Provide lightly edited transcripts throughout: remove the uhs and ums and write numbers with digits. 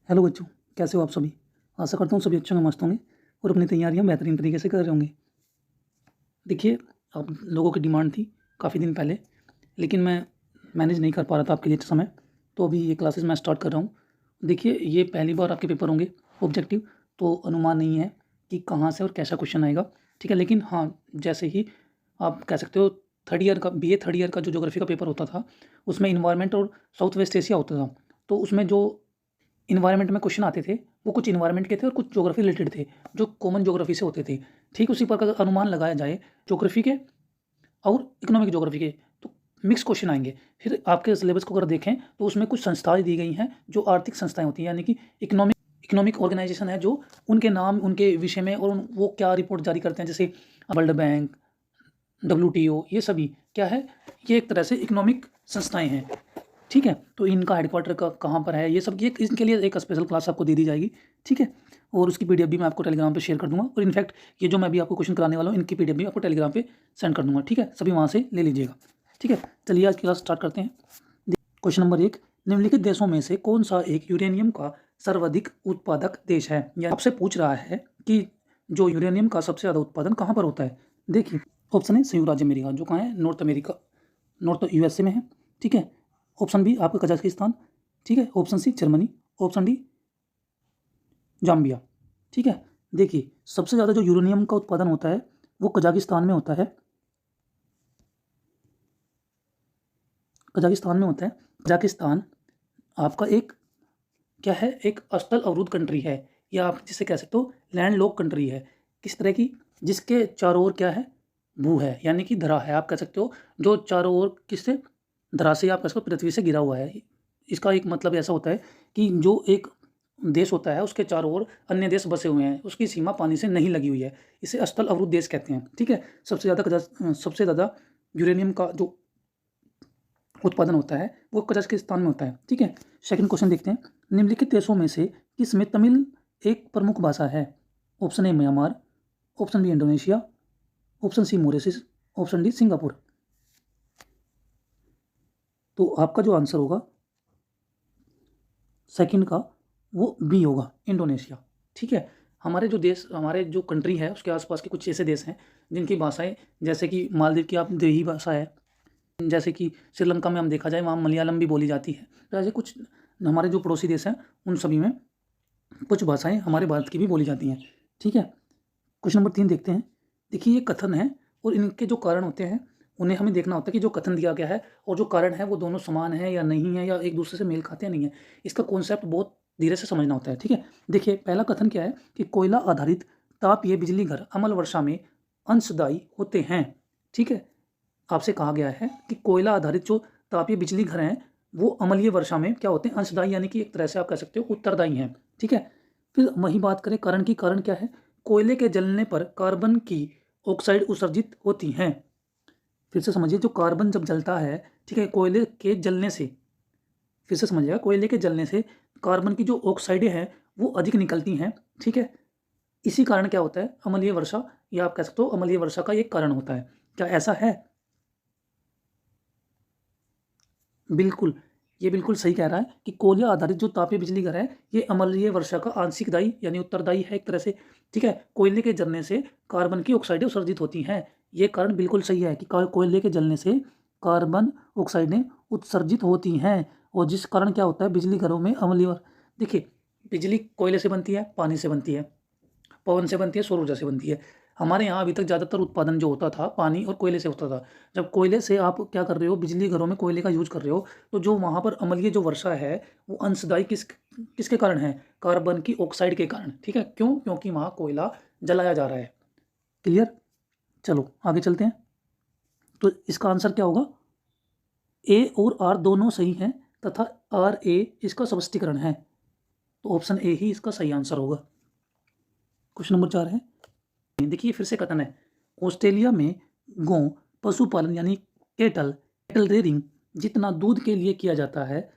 Hello बच्चों, कैसे हो आप सभी। आशा करता हूँ सभी अच्छे होंगे, मस्त होंगे और अपनी तैयारियाँ बेहतरीन तरीके से कर रहे होंगे। देखिए, आप लोगों की डिमांड थी काफ़ी दिन पहले, लेकिन मैं मैनेज नहीं कर पा रहा था आपके लिए समय, तो अभी ये क्लासेस मैं स्टार्ट कर रहा हूँ। देखिए, ये पहली बार आपके पेपर होंगे ऑब्जेक्टिव, तो अनुमान नहीं है कि कहाँ से और कैसा क्वेश्चन आएगा, ठीक है। लेकिन हाँ, जैसे ही आप कह सकते हो थर्ड ईयर का BA थर्ड ईयर का जो ज्योग्राफी का पेपर होता था, उसमें इन्वायरमेंट और साउथ वेस्ट एशिया होता था, तो उसमें जो इन्वायरमेंट में क्वेश्चन आते थे, वो कुछ इन्वायरमेंट के थे और कुछ ज्योग्राफी रिलेटेड थे, जो कॉमन ज्योग्राफी से होते थे। ठीक उसी प्रकार का अनुमान लगाया जाए ज्योग्राफी के और इकोनॉमिक ज्योग्राफी के, तो मिक्स क्वेश्चन आएंगे। फिर आपके सिलेबस को अगर देखें तो उसमें कुछ संस्थाएं दी गई हैं जो आर्थिक संस्थाएं होती हैं, यानी कि इकोनॉमिक ऑर्गेनाइजेशन है, जो उनके नाम उनके विषय में और वो क्या रिपोर्ट जारी करते हैं, जैसे वर्ल्ड बैंक, WTO, ये सभी क्या है, ये एक तरह से इकोनॉमिक संस्थाएं हैं, ठीक है। तो इनका हेडक्वार्टर कहाँ पर है, ये सब ये इनके लिए एक स्पेशल क्लास आपको दे दी जाएगी, ठीक है। और उसकी PDF भी मैं आपको टेलीग्राम पे शेयर कर दूंगा, और इनफैक्ट ये जो मैं भी आपको क्वेश्चन कराने वाला हूँ, इनकी PDF भी आपको टेलीग्राम पे सेंड कर दूंगा, ठीक है। सभी वहाँ से ले लीजिएगा, ठीक है। चलिए आज की क्लास स्टार्ट करते हैं। क्वेश्चन नंबर 1, निम्नलिखित देशों में से कौन सा एक यूरेनियम का सर्वाधिक उत्पादक देश है। या आपसे पूछ रहा है कि जो यूरेनियम का सबसे ज़्यादा उत्पादन कहाँ पर होता है। देखिए, ऑप्शन है संयुक्त राज्य अमेरिका, जो कहाँ है, नॉर्थ अमेरिका, नॉर्थ USA में है, ठीक है। ऑप्शन बी आपका कजाकिस्तान, ठीक है। Option C Germany, option D Zambia, ठीक है। देखिए, सबसे ज़्यादा जो यूरेनियम का उत्पादन होता है वो कजाकिस्तान में होता है, कजाकिस्तान में होता है। कजाकिस्तान आपका एक क्या है, एक स्थल अवरुद्ध कंट्री है, या आप जिसे कह सकते हो लैंड लॉक कंट्री है। किस तरह की, जिसके चारों ओर क्या है, भू है, यानी कि धरा है, आप कह सकते हो, जो चारों ओर किससे, धरा से, आप कह सकते हो पृथ्वी से घिरा हुआ है। इसका एक मतलब ऐसा होता है कि जो एक देश होता है उसके चारों ओर अन्य देश बसे हुए हैं, उसकी सीमा पानी से नहीं लगी हुई है, इसे स्थल अवरुद्ध देश कहते हैं, ठीक है। सबसे ज़्यादा यूरेनियम का जो उत्पादन होता है वो कजाकिस्तान में होता है, ठीक है। सेकंड क्वेश्चन देखते हैं, निम्नलिखित देशों में से किसमें तमिल एक प्रमुख भाषा है। Option A Myanmar, option B Indonesia, option C Mauritius, option D Singapore. तो आपका जो आंसर होगा सेकंड का, वो बी होगा, इंडोनेशिया, ठीक है। हमारे जो देश, हमारे जो कंट्री है उसके आसपास के कुछ ऐसे देश हैं जिनकी भाषाएं, जैसे कि मालदीव की आप देही भाषा है, जैसे कि श्रीलंका में हम देखा जाए वहाँ मलयालम भी बोली जाती है। तो ऐसे कुछ हमारे जो पड़ोसी देश हैं उन सभी में कुछ भाषाएं हमारे भारत की भी बोली जाती हैं, ठीक है। क्वेश्चन नंबर 3 देखते हैं। देखिए, ये कथन है और इनके जो कारण होते हैं उन्हें हमें देखना होता है कि जो कथन दिया गया है और जो कारण है वो दोनों समान है या नहीं है, या एक दूसरे से मेल खाते हैं नहीं है। इसका कॉन्सेप्ट बहुत धीरे से समझना होता है, ठीक है। देखिए, पहला कथन क्या है कि कोयला आधारित तापीय बिजली घर अमल वर्षा में अंशदायी होते हैं, ठीक है। आपसे कहा गया है कि कोयला आधारित जो तापीय बिजली घर हैं वो अम्लीय वर्षा में क्या होते हैं, अंशदायी, यानी कि एक तरह से आप कह सकते हो उत्तरदायी हैं, ठीक है। फिर वही बात करें कारण की, कारण क्या है, कोयले के जलने पर कार्बन की ऑक्साइड उत्सर्जित होती हैं। फिर से समझिए, जो कार्बन जब जलता है, ठीक है, कोयले के जलने से, फिर से समझिएगा, कोयले के जलने से कार्बन की जो ऑक्साइडें हैं वो अधिक निकलती हैं, ठीक है। इसी कारण क्या होता है, अम्लीय वर्षा, या आप कह सकते हो अम्लीय वर्षा का एक कारण होता है। क्या ऐसा है? बिल्कुल, ये बिल्कुल सही कह रहा है कि कोयला आधारित जो तापीय बिजली घर है ये अम्लीय वर्षा का आंशिक दायी यानी उत्तरदायी है एक तरह से, ठीक है। कोयले के जलने से कार्बन की ऑक्साइडें उत्सर्जित होती हैं, ये कारण बिल्कुल सही है कि कोयले के जलने से कार्बन ऑक्साइडें उत्सर्जित होती हैं, और जिस कारण क्या होता है, बिजली घरों में अम्लीय। देखिए, बिजली कोयले से बनती है, पानी से बनती है, पवन से बनती है, सौर ऊर्जा से बनती है। हमारे यहाँ अभी तक ज़्यादातर उत्पादन जो होता था पानी और कोयले से होता था। जब कोयले से आप क्या कर रहे हो, बिजली घरों में कोयले का यूज कर रहे हो, तो जो वहाँ पर अम्लीय जो वर्षा है वो अंशदायी किसके कारण है, कार्बन की ऑक्साइड के कारण, ठीक है। क्यों? क्योंकि वहाँ कोयला जलाया जा रहा है। क्लियर? चलो आगे चलते हैं। तो इसका आंसर क्या होगा, ए और आर दोनों सही हैं तथा RA इसका स्पष्टीकरण है, तो ऑप्शन ए ही इसका सही आंसर होगा। क्वेश्चन नंबर 4 है, देखिए फिर से कथन है, ऑस्ट्रेलिया में गौ पशुपालन यानी कैटल रेयरिंग जितना दूध के लिए किया जाता है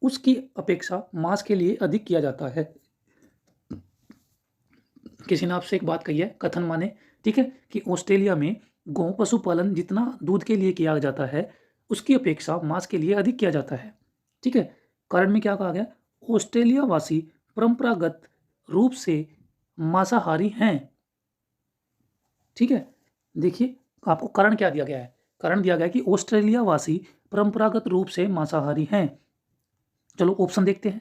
उसकी अपेक्षा मांस के लिए अधिक किया जाता है। किसी ने आपसे एक बात कही है, कथन माने, ठीक है, कि ऑस्ट्रेलिया में गौ पशुपालन जितना दूध के लिए किया जाता है उसकी अपेक्षा मांस के लिए अधिक किया जाता है, ठीक है। कारण में क्या कहा गया, ऑस्ट्रेलिया वासी परंपरागत रूप से मांसाहारी हैं। ठीक है, देखिए आपको कारण क्या दिया गया है, कारण दिया गया है कि ऑस्ट्रेलिया वासी परंपरागत रूप से मांसाहारी हैं। चलो ऑप्शन देखते हैं।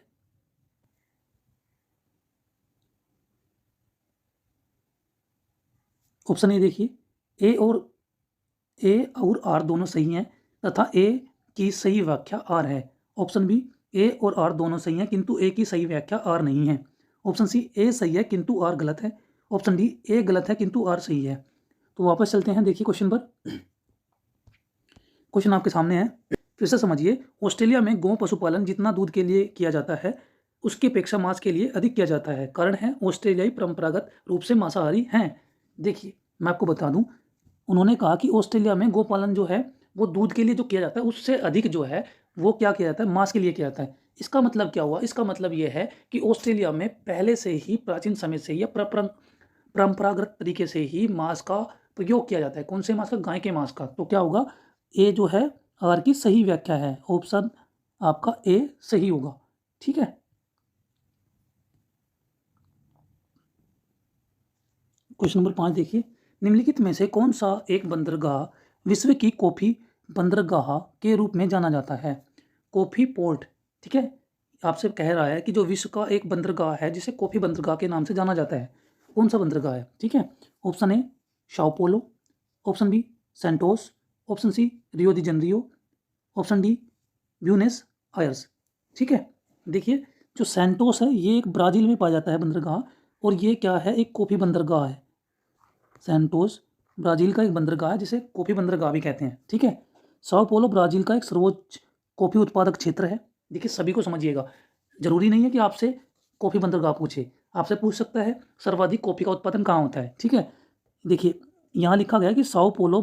ऑप्शन ए देखिए, ए और आर दोनों सही हैं तथा ए की सही व्याख्या आर है। ऑप्शन बी, ए और आर दोनों सही हैं किंतु ए की सही व्याख्या आर नहीं है। ऑप्शन सी, ए सही है किंतु आर गलत है। ऑप्शन डी, ए गलत है किंतु आर सही है। तो वापस चलते हैं, देखिए क्वेश्चन पर। क्वेश्चन आपके सामने है, फिर से समझिए। ऑस्ट्रेलिया में गौ पशुपालन जितना दूध के लिए किया जाता है उसकी अपेक्षा मांस के लिए अधिक किया जाता है। कारण है ऑस्ट्रेलियाई परंपरागत रूप से मांसाहारी हैं। देखिए मैं आपको बता दूं, उन्होंने कहा कि ऑस्ट्रेलिया में गोपालन जो है वो दूध के लिए जो किया जाता है उससे अधिक जो है वो क्या किया जाता है, मांस के लिए किया जाता है। इसका मतलब क्या हुआ, इसका मतलब ये है कि ऑस्ट्रेलिया में पहले से ही प्राचीन समय से या परंपरागत तरीके से ही मांस का प्रयोग किया जाता है। कौन से मांस का, गाय के मांस का। तो क्या होगा, ए जो है आर की सही व्याख्या है। ऑप्शन आपका ए सही होगा। ठीक है, क्वेश्चन नंबर 5 देखिए। निम्नलिखित में से कौन सा एक बंदरगाह विश्व की कॉफी बंदरगाह के रूप में जाना जाता है। कॉफी पोर्ट, ठीक है, आपसे कह रहा है कि जो विश्व का एक बंदरगाह है जिसे कॉफी बंदरगाह के नाम से जाना जाता है, कौन सा बंदरगाह है। ठीक है, option A Sao Paulo, option B Santos, option C Rio de Janeiro, option D Buenos Aires. ठीक है, देखिए जो सेंटोस है ये एक ब्राज़ील में पाया जाता है बंदरगाह, और ये क्या है, एक कॉफी बंदरगाह है। सैंटोस ब्राज़ील का एक बंदरगाह है जिसे कॉफ़ी बंदरगाह भी कहते हैं। ठीक है, साओ पोलो ब्राज़ील का एक सर्वोच्च कॉफ़ी उत्पादक क्षेत्र है। देखिए सभी को समझिएगा, जरूरी नहीं है कि आपसे कॉफ़ी बंदरगाह पूछे, आपसे पूछ सकता है सर्वाधिक कॉफ़ी का उत्पादन कहाँ होता है। ठीक है, देखिए यहाँ लिखा गया है कि साओ पोलो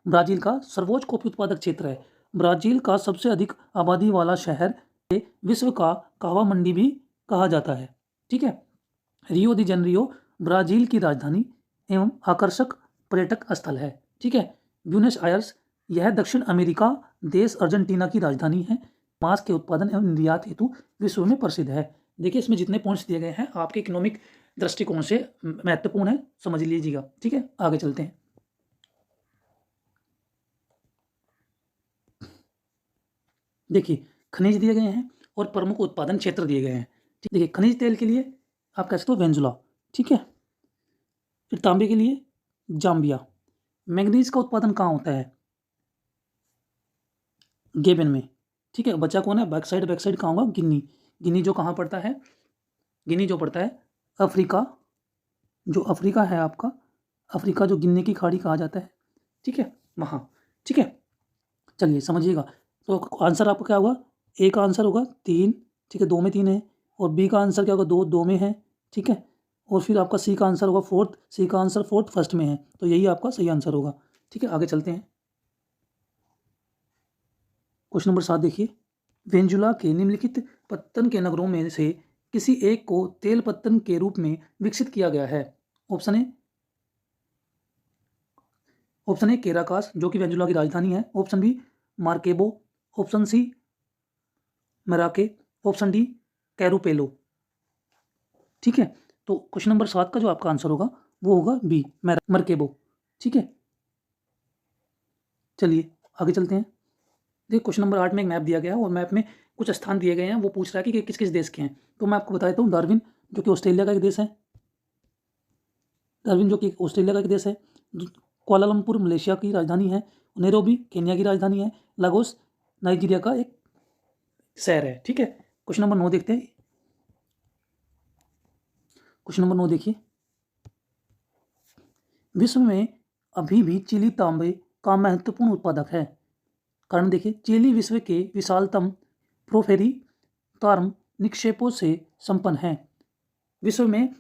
ब्राज़ील का सर्वोच्च कॉफ़ी उत्पादक क्षेत्र है। ब्राज़ील का सबसे अधिक आबादी वाला शहर विश्व का कहवा मंडी भी कहा जाता है। ठीक है, रियो दी जनरियो ब्राज़ील की राजधानी एवं आकर्षक पर्यटक स्थल है। ठीक है, ब्यूनस आयर्स यह दक्षिण अमेरिका देश अर्जेंटीना की राजधानी है। मांस के उत्पादन एवं निर्यात हेतु विश्व में प्रसिद्ध है। देखिए इसमें जितने पॉइंट्स दिए गए हैं आपके इकोनॉमिक दृष्टिकोण से महत्वपूर्ण है, समझ लीजिएगा। ठीक है, आगे चलते हैं। देखिए खनिज दिए गए हैं और प्रमुख उत्पादन क्षेत्र दिए गए हैं। देखिए खनिज तेल के लिए आप कह सकते हो वेंजुला। ठीक है, फिर तांबे के लिए जाम्बिया। मैंगनीज का उत्पादन कहाँ होता है, गेबन में। ठीक है, बच्चा कौन है, बैक साइड कहाँ होगा, गिनी। गिनी जो कहाँ पड़ता है, गिनी जो पड़ता है अफ्रीका, जो अफ्रीका है आपका, अफ्रीका जो गिनी की खाड़ी कहा जाता है। ठीक है, वहाँ। ठीक है, चलिए समझिएगा। तो आंसर आपका क्या होगा, ए का आंसर होगा 3। ठीक है, 2 में 3 है, और बी का आंसर क्या होगा, 2 में है। ठीक है, और फिर आपका सी का आंसर होगा 4th, सी का आंसर 4th फर्स्ट में है, तो यही आपका सही आंसर होगा। ठीक है, आगे चलते हैं। क्वेश्चन नंबर 7 देखिए। वेंजुला के निम्नलिखित पत्तन के नगरों में से किसी एक को तेल पत्तन के रूप में विकसित किया गया है। ऑप्शन ए केराकास जो कि वेंजुला की राजधानी है। Option B Maracaibo, option C Maracay, option D Carupano. ठीक है, तो क्वेश्चन नंबर 7 का जो आपका आंसर होगा वो होगा बी मरकेबो। ठीक है, चलिए आगे चलते हैं। देखिए क्वेश्चन नंबर 8 में एक मैप दिया गया है और मैप में कुछ स्थान दिए गए हैं, वो पूछ रहा है कि किस किस देश के हैं। तो मैं आपको बता देता हूँ, डार्विन जो कि ऑस्ट्रेलिया का एक देश है, डार्विन जो कि ऑस्ट्रेलिया का एक देश है। कुआलालंपुर मलेशिया की राजधानी है। नैरोबी केन्या की राजधानी है। लागोस नाइजीरिया का एक शहर है। ठीक है, क्वेश्चन नंबर 9 देखते हैं। क्वेश्चन नंबर 9 देखिए। विश्व में अभी भी चिली तांबे का महत्वपूर्ण उत्पादक है। कारण देखिए, चिली विश्व के विशालतम प्रोफेरी तार्म निक्षेपों से संपन्न है। विश्व में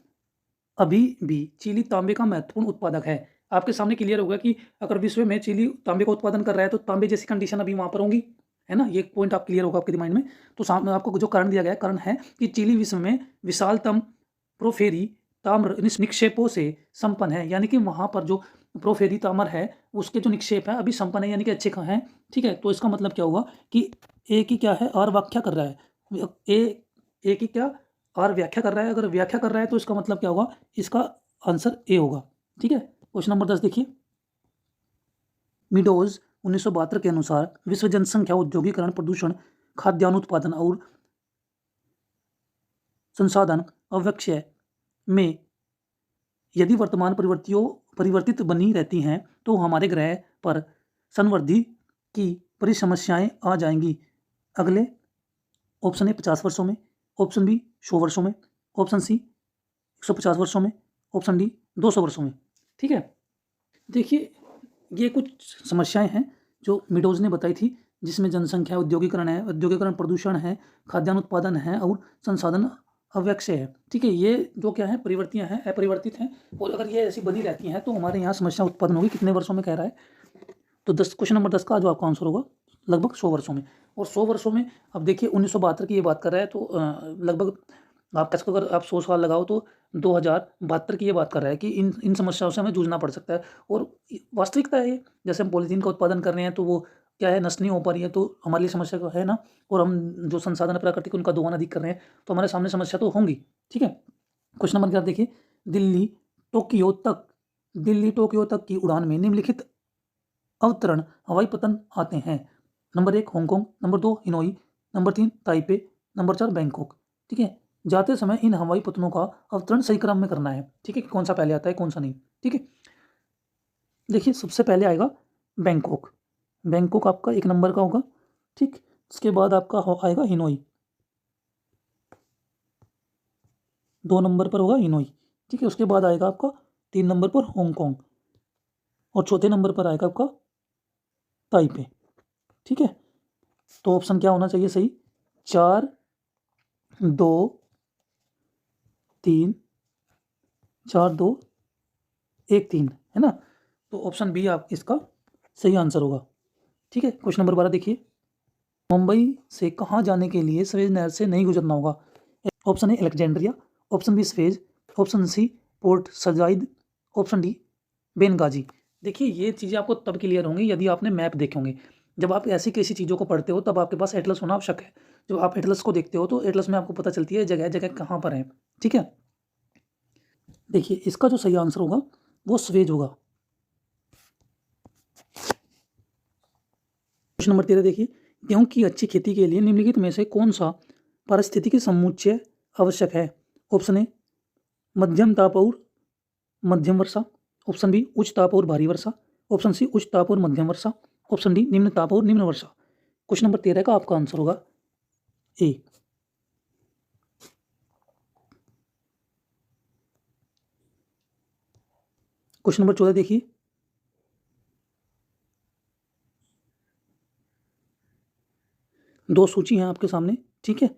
अभी भी चिली तांबे का महत्वपूर्ण उत्पादक है। आपके सामने क्लियर होगा कि अगर विश्व में चिली तांबे का उत्पादन कर रहा है तो तांबे जैसी कंडीशन अभी वहाँ पर होंगी, है ना। ये पॉइंट आप क्लियर होगा आपके दिमाग में। तो सामने आपको जो कारण दिया गया है, कारण है कि चिली विश्व में विशालतम प्रोफेरी ताम्र निक्षेपों से संपन्न है, यानी कि वहाँ पर जो प्रोफेरी ताम्र है उसके जो निक्षेप है अभी संपन्न है, यानी कि अच्छे कहाँ हैं। ठीक है, तो इसका मतलब क्या हुआ कि ए की क्या है, आर व्याख्या कर रहा है। ए की क्या आर व्याख्या कर रहा है, अगर व्याख्या कर रहा है तो इसका मतलब क्या होगा, इसका आंसर ए होगा। ठीक है, क्वेश्चन नंबर 10 देखिए, मीडोज 1972 के अनुसार विश्व जनसंख्या, औद्योगिकरण, प्रदूषण, खाद्यान्न उत्पादन और संसाधन अवक्षय में यदि वर्तमान परिवर्तित बनी रहती हैं तो हमारे ग्रह पर संवर्धि की परिसमस्याएं आ जाएंगी अगले, ऑप्शन ए 50 वर्षों में, ऑप्शन बी 100 वर्षों में, ऑप्शन सी 150 वर्षों में, ऑप्शन डी 200 वर्षों में। ठीक है, देखिए ये कुछ समस्याएं हैं जो मीडोज ने बताई थी, जिसमें जनसंख्या, औद्योगिकरण, प्रदूषण है, खाद्यान्न उत्पादन है और संसाधन अव्यक्षय है। ठीक है, ये जो क्या है, परिवर्तियाँ हैं, अपरिवर्तित हैं, और अगर ये ऐसी बनी रहती हैं तो हमारे यहाँ समस्या उत्पन्न होगी। कितने वर्षों में कह रहा है, तो 10, क्वेश्चन नंबर 10 का जो आपका आंसर होगा लगभग 100 वर्षों में। और 100 वर्षों में, अब देखिए 1972 की ये बात कर रहा है तो लगभग आप इसको अगर आप 100 साल लगाओ तो 2072 की ये बात कर रहा है कि इन इन समस्याओं से हमें जूझना पड़ सकता है। और वास्तविकता है ये, जैसे हम पॉलीथीन का उत्पादन कर रहे हैं तो वो क्या है, नष्ट नहीं हो पा रही है, तो हमारे लिए समस्या तो है ना। और हम जो संसाधन प्राकृतिक उनका दोहन अधिक कर रहे हैं तो हमारे सामने समस्या तो होंगी। ठीक है, क्वेश्चन नंबर 11 देखिए, दिल्ली टोक्यो तक की उड़ान में निम्नलिखित अवतरण हवाई पतन आते हैं। Number 1 Hong Kong, number 2 Hanoi, number 3 Taipei, number 4 Bangkok. ठीक है, जाते समय इन हवाई पतनों का अवतरण सही क्रम में करना है। ठीक है, कौन सा पहले आता है कौन सा नहीं। ठीक है, देखिए सबसे पहले आएगा बैंकॉक, बैंकॉक आपका 1 नंबर का होगा। ठीक, उसके बाद आपका आएगा हिनोई, 2 नंबर पर होगा हिनोई। ठीक है, उसके बाद आएगा आपका 3 नंबर पर हांगकांग, और चौथे नंबर पर आएगा आपका ताइपे। ठीक है, तो ऑप्शन क्या होना चाहिए सही, 4 2 3, 4 2 1 3 है ना, तो ऑप्शन बी आप इसका सही आंसर होगा। ठीक है, क्वेश्चन नंबर 12 देखिए, मुंबई से कहाँ जाने के लिए स्वेज नहर से नहीं गुजरना होगा। Option A Alexandria, option B Suez, option C Port Said, option D Benghazi. देखिए ये चीज़ें आपको तब क्लियर होंगी यदि आपने मैप देखे होंगे। जब आप ऐसी कैसी चीज़ों को पढ़ते हो तब आपके पास एटलस होना आवश्यक है। जब आप एटलस को देखते हो तो एटलस में आपको पता चलती है जगह जगह कहाँ पर है। ठीक है, देखिए इसका जो सही आंसर होगा वो स्वेज होगा। क्वेश्चन नंबर 13 देखिए, गेहूं की अच्छी खेती के लिए निम्नलिखित में से कौन सा पारिस्थितिकी समुच्चय आवश्यक है। ऑप्शन ए मध्यम ताप और मध्यम वर्षा, ऑप्शन बी उच्च ताप और भारी वर्षा, ऑप्शन सी उच्च ताप और मध्यम वर्षा, ऑप्शन डी निम्न ताप और निम्न वर्षा। क्वेश्चन नंबर 13 का आपका आंसर होगा ए। क्वेश्चन नंबर 14 देखिए, दो सूची हैं आपके सामने। ठीक है,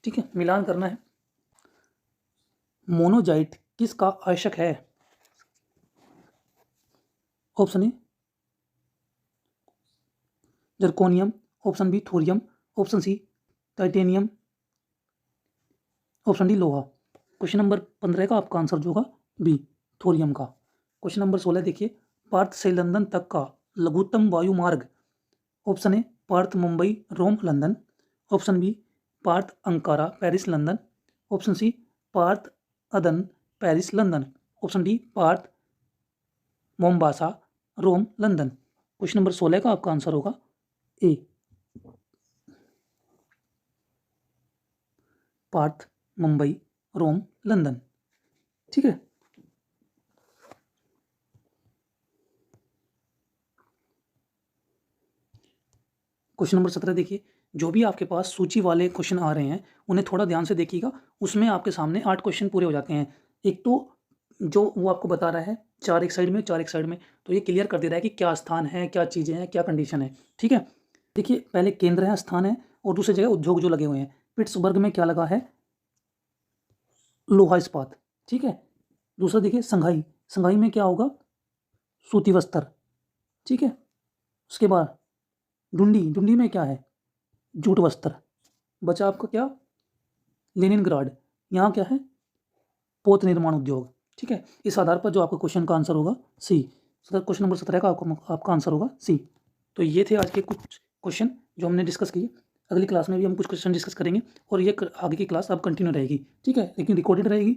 ठीक है, मिलान करना है। मोनोजाइट किसका आवश्यक है। Option A zirconium, option B thorium, option C titanium, option D लोहा। क्वेश्चन नंबर 15 का आपका आंसर जो होगा बी थोरियम का। क्वेश्चन नंबर 16 देखिए, पार्थ से लंदन तक का लघुत्तम वायु मार्ग। Option A Perth Mumbai Rome London, option B Perth Ankara Paris London, option C Perth Aden Paris London, option D Perth Mombasa Rome London. Question number 16 का आपका आंसर होगा A Perth Mumbai Rome London. ठीक है, क्वेश्चन नंबर 17 देखिए, जो भी आपके पास सूची वाले क्वेश्चन आ रहे हैं उन्हें थोड़ा ध्यान से देखिएगा। उसमें आपके सामने 8 क्वेश्चन पूरे हो जाते हैं। एक तो जो वो आपको बता रहा है 4 एक साइड में 4 एक साइड में, तो ये क्लियर कर दे रहा है कि क्या स्थान है, क्या चीज़ें हैं, क्या कंडीशन है। ठीक है, देखिए पहले केंद्र है, स्थान है, और दूसरी जगह उद्योग जो लगे हुए हैं। पिट्सबर्ग में क्या लगा है, लोहा इस्पात। ठीक है, दूसरा देखिए संघाई, संघाई में क्या होगा, सूती वस्त्र। ठीक है, उसके बाद डुंडी, डुंडी में क्या है, जूट वस्त्र। बचा आपका क्या, लेनिनग्राड, यहाँ क्या है, पोत निर्माण उद्योग। ठीक है, इस आधार पर जो आपका क्वेश्चन का आंसर होगा सी क्वेश्चन नंबर 17 का आपका आंसर होगा सी। तो ये थे आज के कुछ क्वेश्चन जो हमने डिस्कस किए। अगली क्लास में भी हम कुछ क्वेश्चन डिस्कस करेंगे और ये आगे की क्लास अब कंटिन्यू रहेगी, ठीक है, लेकिन रिकॉर्डेड रहेगी।